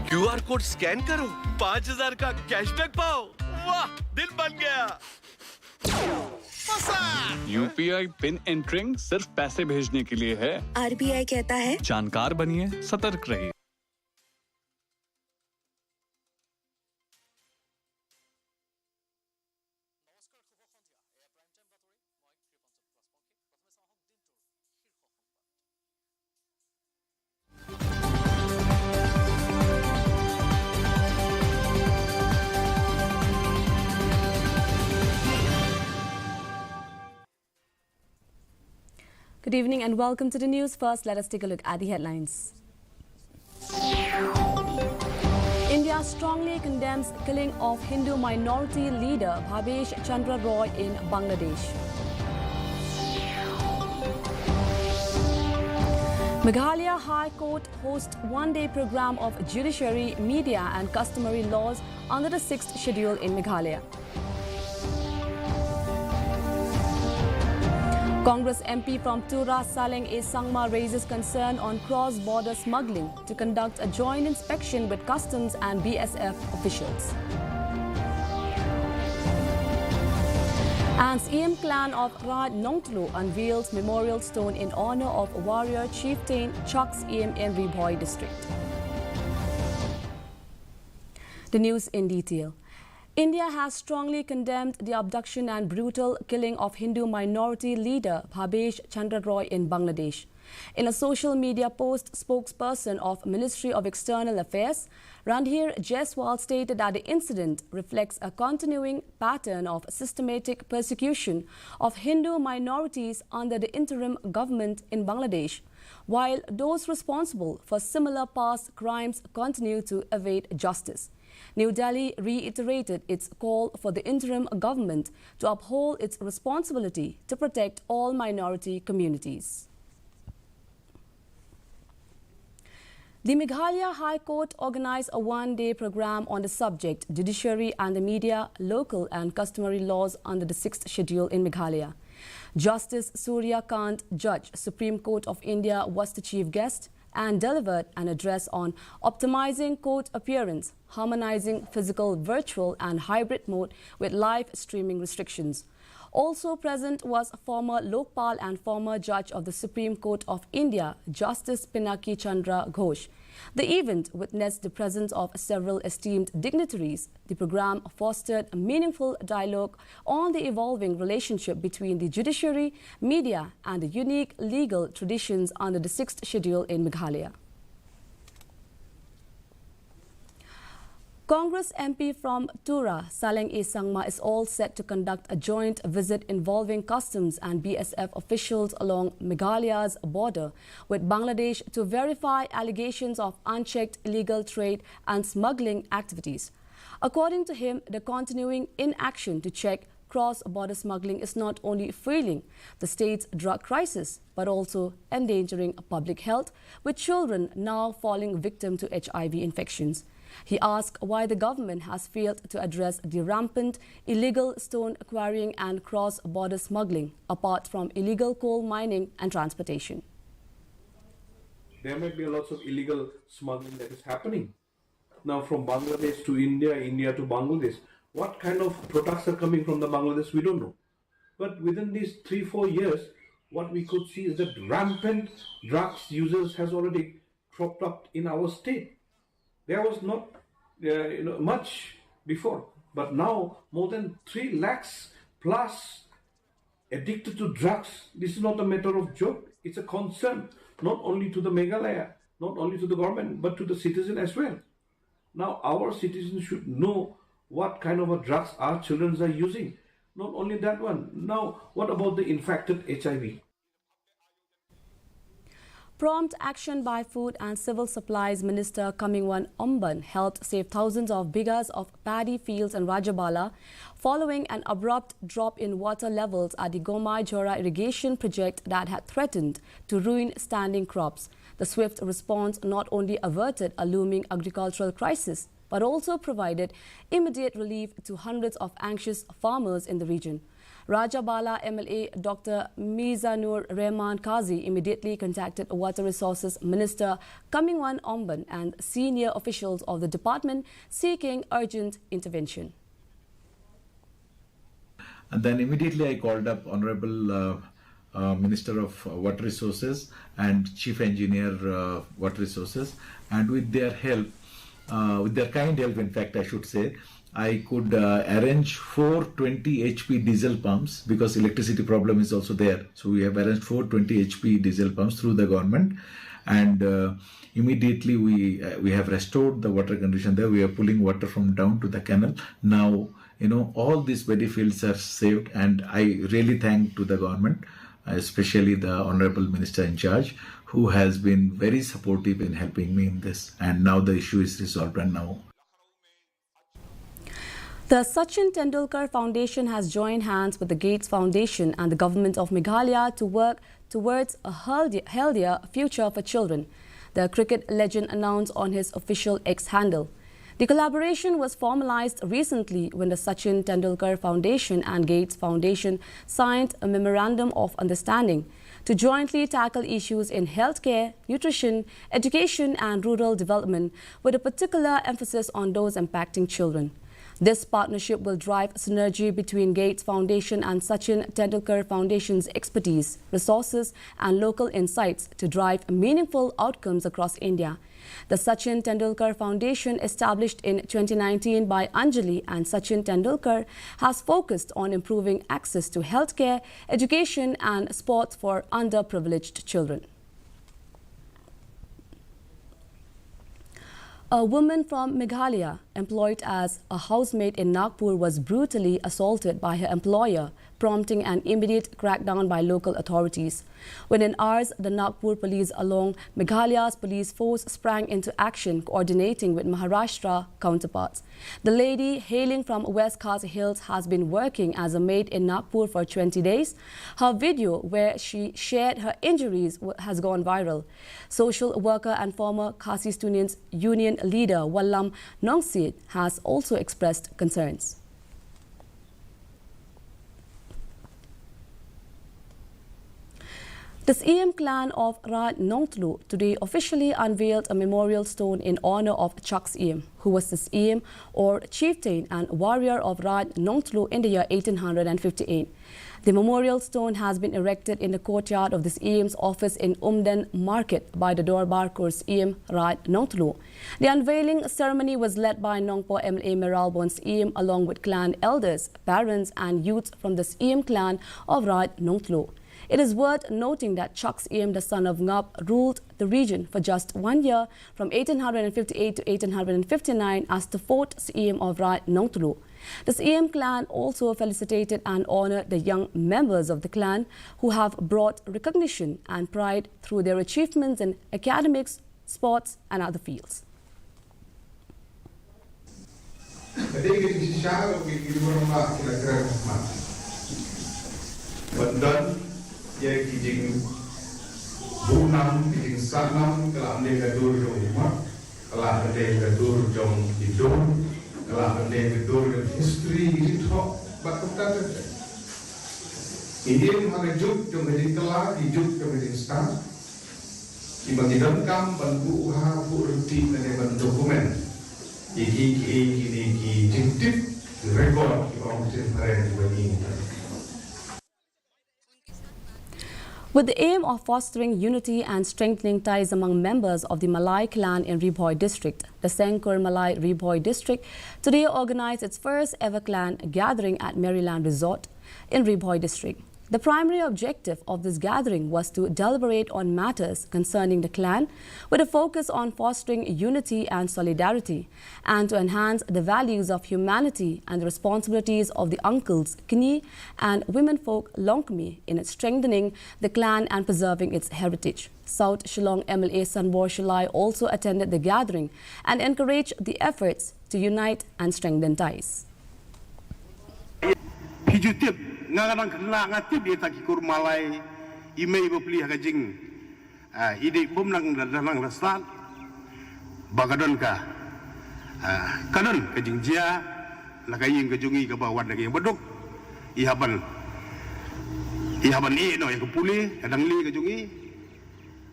QR code scan करो, 5,000 का cashback पाओ। वाह, दिल बन गया। यूपीआई पिन एंटरिंग सिर्फ पैसे भेजने के लिए है। आरबीआई कहता है जानकार बनिए, सतर्क रहिए। Good evening and welcome to the news. First, let us take a look at the headlines. India strongly condemns killing of Hindu minority leader Bhavesh Chandra Roy in Bangladesh. Meghalaya High Court hosts one-day program of judiciary, media and customary laws under the 6th schedule in Meghalaya. Congress MP from Tura Saleng A. Sangma raises concern on cross-border smuggling to conduct a joint inspection with customs and BSF officials. And EM clan of Raj Nongtlu unveils memorial stone in honor of warrior chieftain Chucks EM in Riboy district. The news in detail. India has strongly condemned the abduction and brutal killing of Hindu minority leader Bhavesh Chandra Roy in Bangladesh. In a social media post, spokesperson of Ministry of External Affairs, Randhir Jaiswal stated that the incident reflects a continuing pattern of systematic persecution of Hindu minorities under the interim government in Bangladesh, while those responsible for similar past crimes continue to evade justice. New Delhi reiterated its call for the interim government to uphold its responsibility to protect all minority communities. The Meghalaya High Court organized a one-day program on the subject, Judiciary and the Media, Local and Customary Laws under the 6th schedule in Meghalaya. Justice Surya Kant, Judge, Supreme Court of India, was the chief guest and delivered an address on optimizing court appearance, harmonizing physical, virtual and hybrid mode with live streaming restrictions. Also present was former Lokpal and former Judge of the Supreme Court of India, Justice Pinaki Chandra Ghosh. The event witnessed the presence of several esteemed dignitaries. The program fostered a meaningful dialogue on the evolving relationship between the judiciary, media and the unique legal traditions under the 6th schedule in Meghalaya. Congress MP from Tura, Saleng A. Sangma, is all set to conduct a joint visit involving customs and BSF officials along Meghalaya's border with Bangladesh to verify allegations of unchecked illegal trade and smuggling activities. According to him, the continuing inaction to check cross-border smuggling is not only fueling the state's drug crisis, but also endangering public health, with children now falling victim to HIV infections. He asked why the government has failed to address the rampant illegal stone quarrying and cross-border smuggling, apart from illegal coal mining and transportation. There might be lots of illegal smuggling that is happening. Now from Bangladesh to India, India to Bangladesh, what kind of products are coming from the Bangladesh, we don't know. But within these 3-4 years, what we could see is that rampant drugs users has already cropped up in our state. There was not much before, but now more than 3 lakhs plus addicted to drugs. This is not a matter of joke. It's a concern not only to the Meghalaya, not only to the government, but to the citizen as well. Now our citizens should know what kind of drugs our children are using. Not only that one. Now what about the infected HIV? Prompt action by Food and Civil Supplies Minister Kamingwan Omban helped save thousands of bighas of paddy fields in Rajabala following an abrupt drop in water levels at the Gomai Jora irrigation project that had threatened to ruin standing crops. The swift response not only averted a looming agricultural crisis, but also provided immediate relief to hundreds of anxious farmers in the region. Rajabala MLA Dr. Mizanur Rehman Kazi immediately contacted Water Resources Minister Kamingwan Omban and senior officials of the department seeking urgent intervention. And then immediately I called up Honorable Minister of Water Resources and Chief Engineer Water Resources, and with their help, with their kind help, in fact, I should say, I could arrange 420 HP diesel pumps, because electricity problem is also there. So we have arranged 420 HP diesel pumps through the government, and immediately we have restored the water condition there. We are pulling water from down to the canal. Now, all these paddy fields are saved, and I really thank to the government, especially the Honorable Minister in charge, who has been very supportive in helping me in this. And now the issue is resolved, and now the Sachin Tendulkar Foundation has joined hands with the Gates Foundation and the government of Meghalaya to work towards a healthier future for children, the cricket legend announced on his official X handle. The collaboration was formalized recently when the Sachin Tendulkar Foundation and Gates Foundation signed a memorandum of understanding to jointly tackle issues in healthcare, nutrition, education and rural development, with a particular emphasis on those impacting children. This partnership will drive synergy between Gates Foundation and Sachin Tendulkar Foundation's expertise, resources and local insights to drive meaningful outcomes across India. The Sachin Tendulkar Foundation, established in 2019 by Anjali and Sachin Tendulkar, has focused on improving access to healthcare, education and sports for underprivileged children. A woman from Meghalaya, employed as a housemaid in Nagpur, was brutally assaulted by her employer, prompting an immediate crackdown by local authorities. Within hours, the Nagpur police, along Meghalaya's police force, sprang into action, coordinating with Maharashtra counterparts. The lady, hailing from West Khas Hills, has been working as a maid in Nagpur for 20 days. Her video, where she shared her injuries, has gone viral. Social worker and former Khasi Students Union leader Wallam Nongsit has also expressed concerns. The EM clan of Raj Nongtlu today officially unveiled a memorial stone in honor of Chucks EM, who was the EM or chieftain and warrior of Raj Nongtlu in the year 1858. The memorial stone has been erected in the courtyard of this EM's office in Umden Market by the Dorbar Course EM Raj Nongtlu. The unveiling ceremony was led by Nongpo MLA Meralbon's EM along with clan elders, parents and youths from the EM clan of Raj Nongtlu. It is worth noting that Chucks EM, the son of Ngap, ruled the region for just 1 year from 1858 to 1859 as the fourth EM of Raj Nongtlu. The EM clan also felicitated and honored the young members of the clan who have brought recognition and pride through their achievements in academics, sports and other fields. Jadi kijing bunam kijing sanam kalau ane gadur jong rumah, kalau ane gadur jong hidup, kalau ane gadur history itu bakutan. Ini mana juk jong kijing kelah, hidup jong kijing stan. Ibang hidam kam bantu uha furti nane bantu dokumen. Iki tip rekod ibang kijing keren bagi ini. With the aim of fostering unity and strengthening ties among members of the Malay clan in Riboy district, the Sengkur Malay Riboy district today organized its first ever clan gathering at Maryland Resort in Riboy district. The primary objective of this gathering was to deliberate on matters concerning the clan with a focus on fostering unity and solidarity and to enhance the values of humanity and the responsibilities of the uncles, kini and womenfolk Longkmi in strengthening the clan and preserving its heritage. South Shillong MLA Sanbor Shilai also attended the gathering and encouraged the efforts to unite and strengthen ties. Ngarang kena ngatip dia tak ikur malai imei beli hagajing ide pom lang dalang rastan bagadon ka kadon kajing jia lakaying kajungi ke bawah lagi beduk ihaban Ihaban no yang kepuli kadang li kejungi.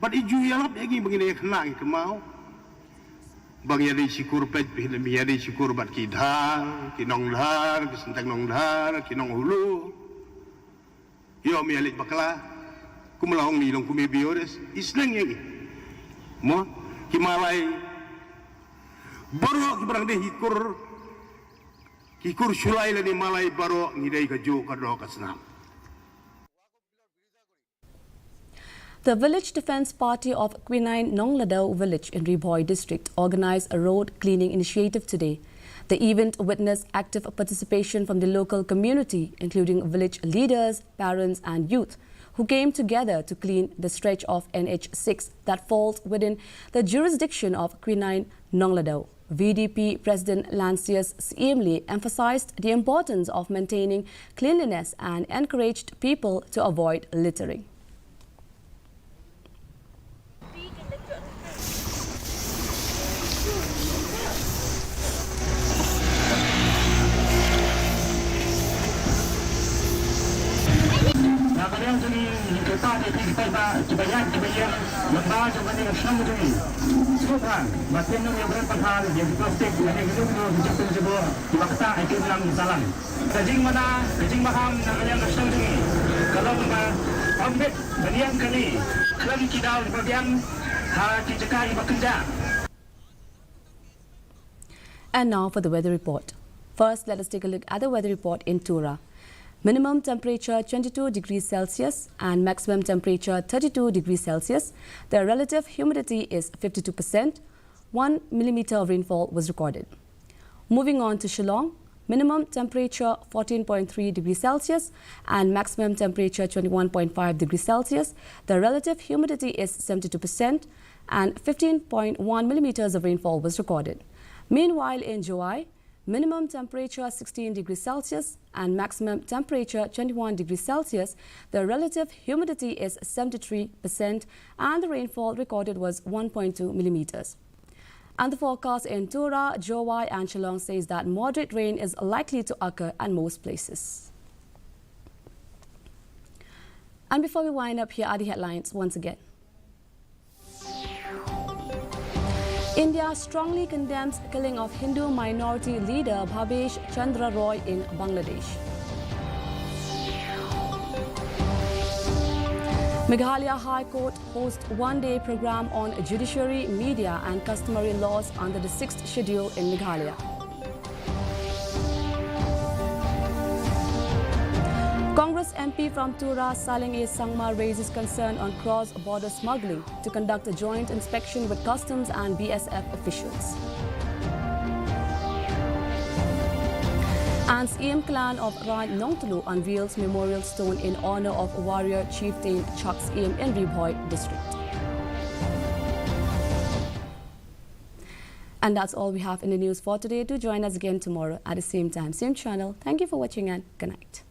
But iju yalap lagi begini kenang kemau. Bang ya di syukur pej ya di syukur bat kidhar, kinong dhar, kisenteng nong dhar, kinong hulu. Yo mi alik bakla. Kumelaong ni long kumi biores isneng lagi. Mo Himalay baru kibarang deh hikur sulai lani malai baru ngidai kaju kado kasnam. The Village Defence Party of Quinine Nongladau village in Riboy district organized a road cleaning initiative today. The event witnessed active participation from the local community, including village leaders, parents and youth, who came together to clean the stretch of NH6 that falls within the jurisdiction of Quinine Nongladau. VDP President Lancius Siemli emphasized the importance of maintaining cleanliness and encouraged people to avoid littering. Kalian sini kita kebanyakan lembah seperti Islam ini. Sekarang masih yang berpahal yang plastik yang itu dijemput sebuah di waktu itu dalam salam. Kajing maham kalian Islam ini. Kalau ambil belian kali kelam kidal bagian dicekai bekerja. And now for the weather report. First, let us take a look at the weather report in Tura. Minimum temperature 22 degrees Celsius and maximum temperature 32 degrees Celsius. The relative humidity is 52%. 1 millimeter of rainfall was recorded. Moving on to Shillong, minimum temperature 14.3 degrees Celsius and maximum temperature 21.5 degrees Celsius. The relative humidity is 72% and 15.1 millimeters of rainfall was recorded. Meanwhile, in Joai, minimum temperature 16 degrees Celsius and maximum temperature 21 degrees Celsius. The relative humidity is 73% and the rainfall recorded was 1.2 millimeters. And the forecast in Tura, Jowai and Shillong says that moderate rain is likely to occur at most places. And before we wind up, here are the headlines once again. India strongly condemns killing of Hindu minority leader Bhavesh Chandra Roy in Bangladesh. Meghalaya High Court hosts one-day program on judiciary, media and customary laws under the 6th schedule in Meghalaya. Congress MP from Tura, Saling A. Sangma, raises concern on cross-border smuggling to conduct a joint inspection with customs and BSF officials. And Siem clan of Ran Nongtulu unveils memorial stone in honor of warrior chieftain Chak Siem in Riboy district. And that's all we have in the news for today. Do join us again tomorrow at the same time, same channel. Thank you for watching and good night.